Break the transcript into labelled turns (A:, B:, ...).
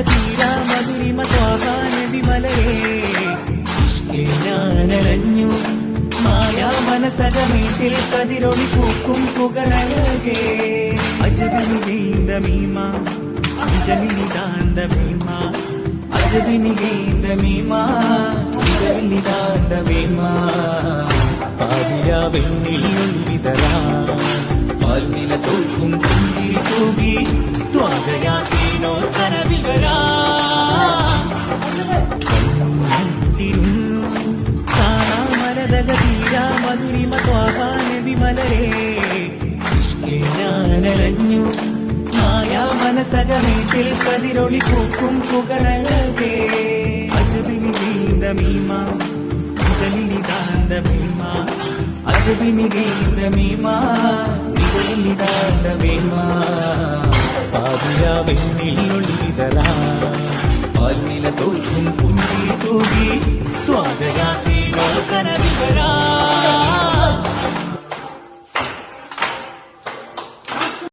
A: തീരാ മധുരിമ ത്വാഹാനബിമലയേ ഞാനലഞ്ഞു മായാ മനസകമീട്ടിൽ കതിരൊളി പൂക്കും പുകളഴകേ അജബിനികേന്ദ മീമ അജബിനിതാന്ത ഭീമ അജബിനികേന്ദ മീമ അജബിനിതാന്ത ഭീമ പാതിരാ വെണ്ണിൽ വിതരാ പാൽനില തോൽക്കും പുഞ്ചിരി തൂകി ത്വാഗയാസീനോ കനവിൽ വരാ തീരാ മധുരിമ ത്വാഹാനബിമലയേ ഞാനലഞ്ഞു മായാ മനസകമീട്ടിൽ കതിരൊളി പൂക്കും പുകളഴകേ അജബിനികേന്ദ മീമ അജലിനിതാന്ത ഭീമ അജബിനികേന്ദ മീമ അജലിനിതാന്ത ഭീമ പാതിരാ വെണ്ണിൽ ഒളിവിതറാ പാൽനില തോൽക്കും പുഞ്ചിരി തൂകി